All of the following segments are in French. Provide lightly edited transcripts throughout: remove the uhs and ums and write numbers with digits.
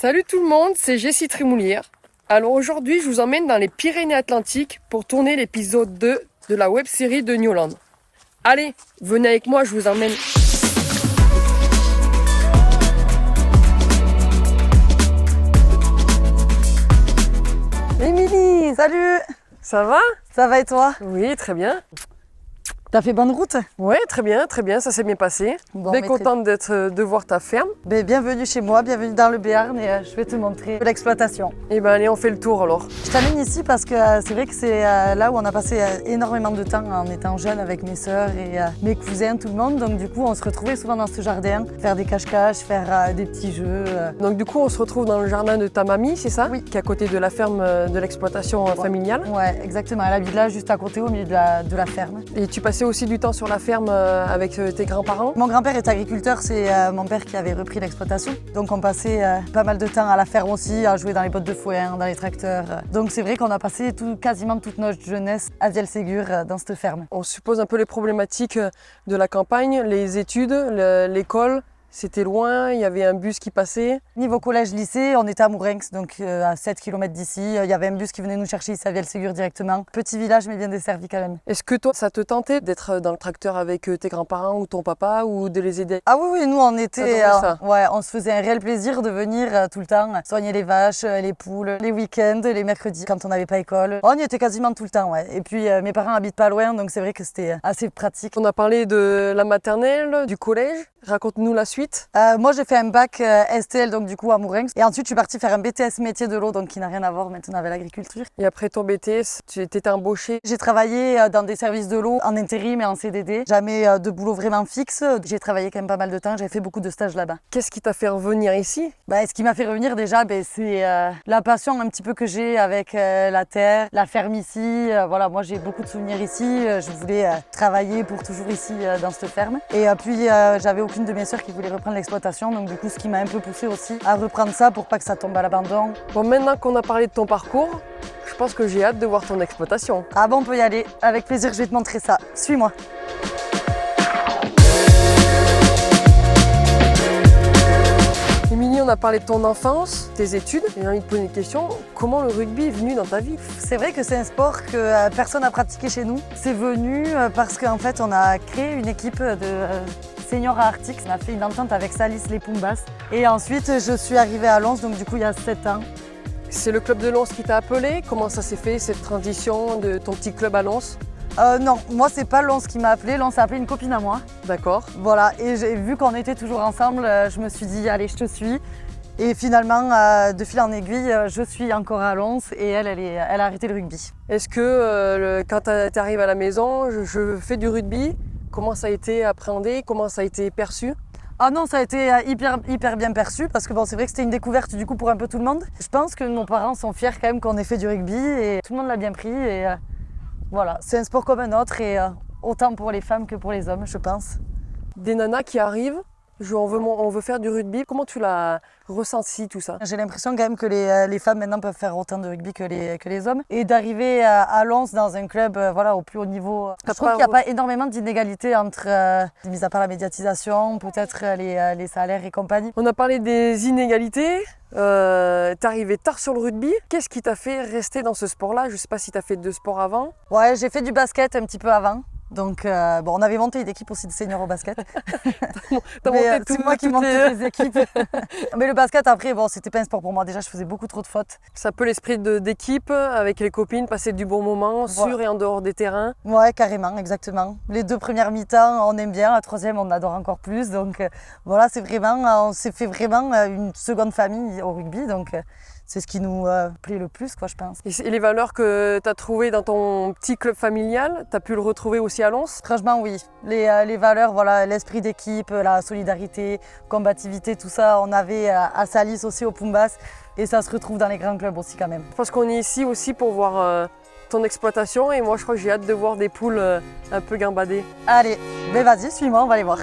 Salut tout le monde, c'est Jessie Trémoulière. Alors aujourd'hui, je vous emmène dans les Pyrénées-Atlantiques pour tourner l'épisode 2 de la web-série de Newland. Allez, venez avec moi, je vous emmène. Émilie, salut! Ça va? Ça va et toi? Oui, très bien. T'as fait bonne route? Ouais, très bien, ça s'est bien passé. Bon, Bien contente de voir ta ferme. Bienvenue chez moi, bienvenue dans le Béarn et je vais te montrer l'exploitation. Et ben allez, on fait le tour alors. Je t'amène ici parce que c'est vrai que c'est là où on a passé énormément de temps en étant jeune avec mes sœurs et mes cousins, tout le monde. Donc du coup, on se retrouvait souvent dans ce jardin, faire des cache-cache, faire des petits jeux. Donc du coup, on se retrouve dans le jardin de ta mamie, c'est ça? Oui. Qui est à côté de la ferme de l'exploitation familiale. Ouais, exactement. Elle habite là, juste à côté, au milieu de la ferme. Et tu passais aussi du temps sur la ferme avec tes grands-parents? Mon grand-père est agriculteur, c'est mon père qui avait repris l'exploitation. Donc on passait pas mal de temps à la ferme aussi, à jouer dans les bottes de foin, dans les tracteurs. Donc c'est vrai qu'on a passé quasiment toute notre jeunesse à Viel-Ségur dans cette ferme. On suppose un peu les problématiques de la campagne, les études, l'école. C'était loin, il y avait un bus qui passait. Niveau collège-lycée, on était à Mourenx, donc à 7 km d'ici. Il y avait un bus qui venait nous chercher ici à Viel-Ségur directement. Petit village, mais bien desservi quand même. Est-ce que toi, ça te tentait d'être dans le tracteur avec tes grands-parents ou ton papa ou de les aider? Ah oui, nous on était, ça. ouais, on se faisait un réel plaisir de venir tout le temps soigner les vaches, les poules, les week-ends, les mercredis quand on n'avait pas école. On y était quasiment tout le temps, ouais. Et puis mes parents habitent pas loin, donc c'est vrai que c'était assez pratique. On a parlé de la maternelle, du collège. Raconte-nous la suite. Moi j'ai fait un bac STL, donc du coup à Mourenx. Et ensuite je suis partie faire un BTS métier de l'eau, donc qui n'a rien à voir maintenant avec l'agriculture. Et après ton BTS, tu étais embauchée. J'ai travaillé dans des services de l'eau en intérim et en CDD. Jamais de boulot vraiment fixe. J'ai travaillé quand même pas mal de temps, j'ai fait beaucoup de stages là-bas. Qu'est-ce qui t'a fait revenir ici? Ce qui m'a fait revenir déjà, c'est la passion un petit peu que j'ai avec la terre, la ferme ici. Voilà, moi j'ai beaucoup de souvenirs ici. Je voulais travailler pour toujours ici dans cette ferme. Et puis j'avais aucune de mes sœurs qui voulait reprendre l'exploitation. Donc du coup, ce qui m'a un peu poussée aussi à reprendre ça pour pas que ça tombe à l'abandon. Bon, maintenant qu'on a parlé de ton parcours, je pense que j'ai hâte de voir ton exploitation. Ah bon, on peut y aller. Avec plaisir, je vais te montrer ça. Suis-moi. Émilie, on a parlé de ton enfance, tes études. J'ai envie de poser une question. Comment le rugby est venu dans ta vie? C'est vrai que c'est un sport que personne n'a pratiqué chez nous. C'est venu parce qu'en fait, on a créé une équipe de seniors à Arctic. On a fait une entente avec Salis les Pumbas. Et ensuite, je suis arrivée à Lens, donc du coup, il y a 7 ans. C'est le club de Lens qui t'a appelé? Comment ça s'est fait, cette transition de ton petit club à Lens? Non, moi c'est pas Lens qui m'a appelé, Lens a appelé une copine à moi. D'accord. Voilà, et j'ai vu qu'on était toujours ensemble, je me suis dit allez, je te suis. Et finalement, de fil en aiguille, je suis encore à Lens et elle a arrêté le rugby. Est-ce que quand tu arrives à la maison, je fais du rugby, comment ça a été appréhendé, comment ça a été perçu? Ah non, ça a été hyper bien perçu parce que bon, c'est vrai que c'était une découverte du coup pour un peu tout le monde. Je pense que nos parents sont fiers quand même qu'on ait fait du rugby et tout le monde l'a bien pris. Et voilà, c'est un sport comme un autre et autant pour les femmes que pour les hommes, je pense. Des nanas qui arrivent, on veut faire du rugby, comment tu l'as ressenti tout ça? J'ai l'impression quand même que les femmes maintenant peuvent faire autant de rugby que les hommes. Et d'arriver à Lens dans un club voilà, au plus haut niveau, je trouve qu'il n'y a pas énormément d'inégalités entre, mis à part la médiatisation, peut-être les salaires et compagnie. On a parlé des inégalités, t'es arrivé tard sur le rugby. Qu'est-ce qui t'a fait rester dans ce sport-là? Je ne sais pas si t'as fait de sport avant. Ouais, j'ai fait du basket un petit peu avant. Donc, bon, on avait monté une équipe aussi de seniors au basket. C'est moi qui monte toutes les équipes. Mais le basket, après, bon, c'était pas un sport pour moi. Déjà, je faisais beaucoup trop de fautes. C'est un peu l'esprit d'équipe, avec les copines, passer du bon moment, voilà. Sur et en dehors des terrains. Ouais, carrément, exactement. Les 2 premières mi-temps, on aime bien. La 3e, on adore encore plus. Donc, voilà, on s'est fait vraiment une seconde famille au rugby. Donc, c'est ce qui nous plaît le plus, quoi, je pense. Et les valeurs que tu as trouvées dans ton petit club familial, tu as pu le retrouver aussi à Lens? Franchement, oui. Les valeurs, voilà, l'esprit d'équipe, la solidarité, combativité, tout ça, on avait à Salis aussi au Pumbas. Et ça se retrouve dans les grands clubs aussi quand même. Je pense qu'on est ici aussi pour voir ton exploitation et moi je crois que j'ai hâte de voir des poules un peu gambadées. Allez, mais vas-y, suis-moi, on va aller voir.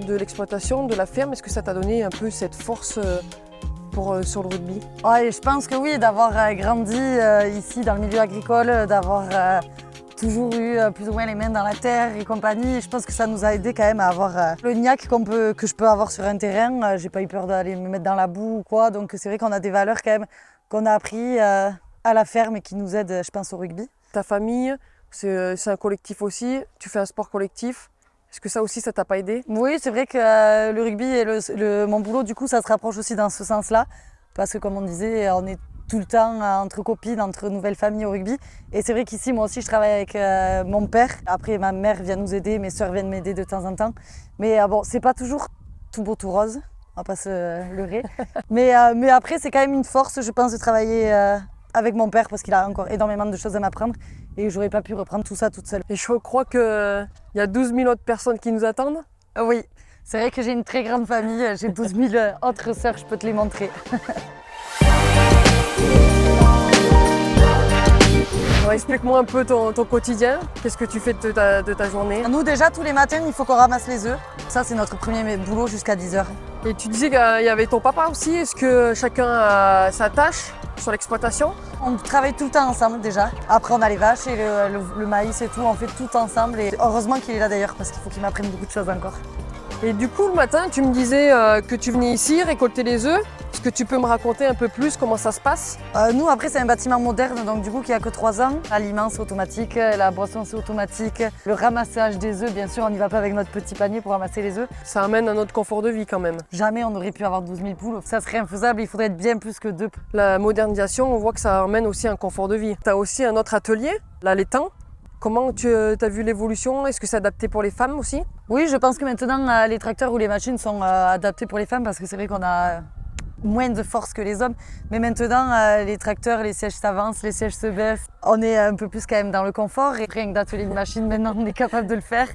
De l'exploitation, de la ferme, est-ce que ça t'a donné un peu cette force sur le rugby? Ouais, je pense que oui, d'avoir grandi ici dans le milieu agricole, d'avoir toujours eu plus ou moins les mains dans la terre et compagnie. Et je pense que ça nous a aidé quand même à avoir le niaque que je peux avoir sur un terrain. J'ai pas eu peur d'aller me mettre dans la boue ou quoi. Donc c'est vrai qu'on a des valeurs quand même qu'on a appris à la ferme et qui nous aident, je pense, au rugby. Ta famille, c'est un collectif aussi. Tu fais un sport collectif. Est-ce que ça aussi, ça t'a pas aidé? Oui, c'est vrai que le rugby et mon boulot, du coup, ça se rapproche aussi dans ce sens-là. Parce que comme on disait, on est tout le temps entre copines, entre nouvelles familles au rugby. Et c'est vrai qu'ici, moi aussi, je travaille avec mon père. Après, ma mère vient nous aider, mes soeurs viennent m'aider de temps en temps. Mais bon, c'est pas toujours tout beau, tout rose. On va pas se leurrer. mais après, c'est quand même une force, je pense, de travailler avec mon père parce qu'il a encore énormément de choses à m'apprendre. Et j'aurais pas pu reprendre tout ça toute seule. Et je crois qu'il y a 12 000 autres personnes qui nous attendent. Oui, c'est vrai que j'ai une très grande famille. J'ai 12 000 autres sœurs, je peux te les montrer. Alors, explique-moi un peu ton quotidien. Qu'est-ce que tu fais de ta journée? Nous, déjà, tous les matins, il faut qu'on ramasse les œufs. Ça, c'est notre premier boulot jusqu'à 10h. Et tu disais qu'il y avait ton papa aussi. Est-ce que chacun a sa tâche sur l'exploitation? On travaille tout le temps ensemble déjà. Après, on a les vaches et le maïs et tout. On fait tout ensemble. Et heureusement qu'il est là d'ailleurs parce qu'il faut qu'il m'apprenne beaucoup de choses encore. Et du coup, le matin, tu me disais que tu venais ici récolter les œufs. Est-ce que tu peux me raconter un peu plus comment ça se passe? Nous, après, c'est un bâtiment moderne, donc du coup, qui a que 3 ans. L'aliment, c'est automatique. La boisson, c'est automatique. Le ramassage des œufs, bien sûr, on n'y va pas avec notre petit panier pour ramasser les œufs. Ça amène un autre confort de vie quand même. Jamais on aurait pu avoir 12 000 poules. Ça serait infaisable. Il faudrait être bien plus que 2. La modernisation, on voit que ça amène aussi un confort de vie. Tu as aussi un autre atelier, là, l'étang. Comment tu as vu l'évolution? Est-ce que c'est adapté pour les femmes aussi? Oui, je pense que maintenant, les tracteurs ou les machines sont adaptés pour les femmes parce que c'est vrai qu'on a moins de force que les hommes. Mais maintenant, les tracteurs, les sièges s'avancent, les sièges se baissent. On est un peu plus quand même dans le confort. Et rien que d'atelier de machine, maintenant, on est capable de le faire.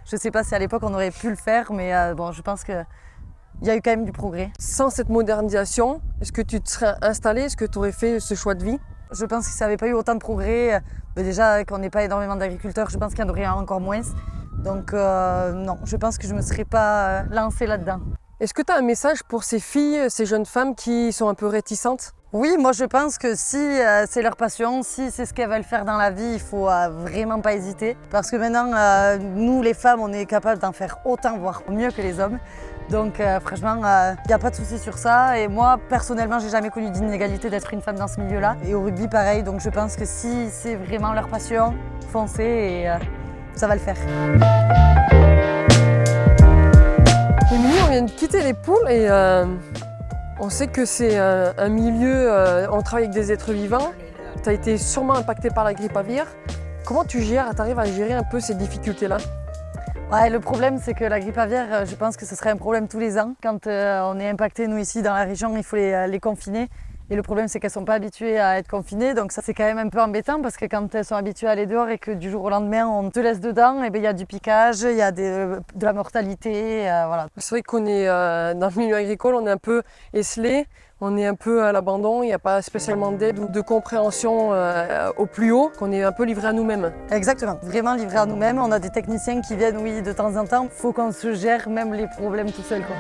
Je ne sais pas si à l'époque, on aurait pu le faire, mais bon, je pense qu'il y a eu quand même du progrès. Sans cette modernisation, est-ce que tu te serais installé? Est-ce que tu aurais fait ce choix de vie? Je pense que ça n'avait pas eu autant de progrès. Déjà, qu'on n'est pas énormément d'agriculteurs, je pense qu'il y en aurait encore moins. Donc non, je pense que je ne me serais pas lancée là-dedans. Est-ce que tu as un message pour ces filles, ces jeunes femmes qui sont un peu réticentes? Oui, moi je pense que si c'est leur passion, si c'est ce qu'elles veulent faire dans la vie, il faut vraiment pas hésiter. Parce que maintenant, nous les femmes, on est capables d'en faire autant, voire mieux que les hommes. Donc franchement, il n'y a pas de souci sur ça. Et moi, personnellement, j'ai jamais connu d'inégalité d'être une femme dans ce milieu-là. Et au rugby, pareil. Donc je pense que si c'est vraiment leur passion, foncez et ça va le faire. Émilie, on vient de quitter les poules et on sait que c'est un milieu, on travaille avec des êtres vivants. Tu as été sûrement impactée par la grippe aviaire. Comment tu arrives à gérer un peu ces difficultés-là? Ouais, le problème, c'est que la grippe aviaire, je pense que ce serait un problème tous les ans. Quand on est impacté, nous ici dans la région, il faut les confiner. Et le problème, c'est qu'elles ne sont pas habituées à être confinées. Donc ça, c'est quand même un peu embêtant parce que quand elles sont habituées à aller dehors et que du jour au lendemain, on te laisse dedans, et bien, il y a du piquage, il y a de la mortalité. Voilà. C'est vrai qu'on est dans le milieu agricole, on est un peu esselé, on est un peu à l'abandon, il n'y a pas spécialement d'aide ou de compréhension au plus haut, qu'on est un peu livré à nous-mêmes. Exactement, vraiment livré à nous-mêmes. On a des techniciens qui viennent, oui, de temps en temps. Il faut qu'on se gère même les problèmes tout seul, quoi.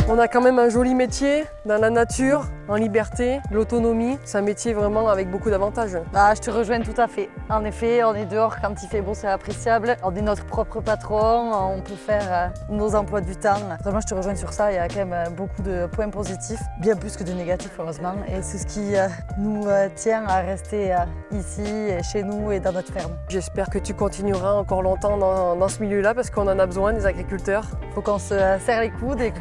On a quand même un joli métier dans la nature, en liberté, l'autonomie. C'est un métier vraiment avec beaucoup d'avantages. Bah, je te rejoins tout à fait. En effet, on est dehors quand il fait beau, c'est appréciable. On est notre propre patron, on peut faire nos emplois du temps. Vraiment, je te rejoins sur ça. Il y a quand même beaucoup de points positifs, bien plus que de négatifs, heureusement. Et c'est ce qui nous tient à rester ici, chez nous et dans notre ferme. J'espère que tu continueras encore longtemps dans ce milieu-là parce qu'on en a besoin, des agriculteurs. Il faut qu'on se serre les coudes et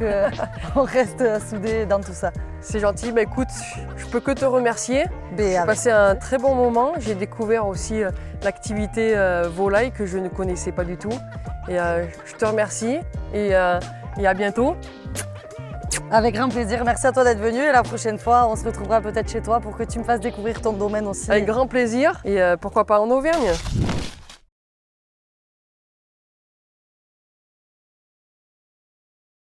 qu'on reste soudés dans tout ça. C'est gentil, bah écoute, je peux que te remercier. J'ai Avec passé un très bon moment. J'ai découvert aussi l'activité volaille que je ne connaissais pas du tout. Et je te remercie et à bientôt. Avec grand plaisir. Merci à toi d'être venu et la prochaine fois, on se retrouvera peut-être chez toi pour que tu me fasses découvrir ton domaine aussi. Avec grand plaisir et pourquoi pas en Auvergne.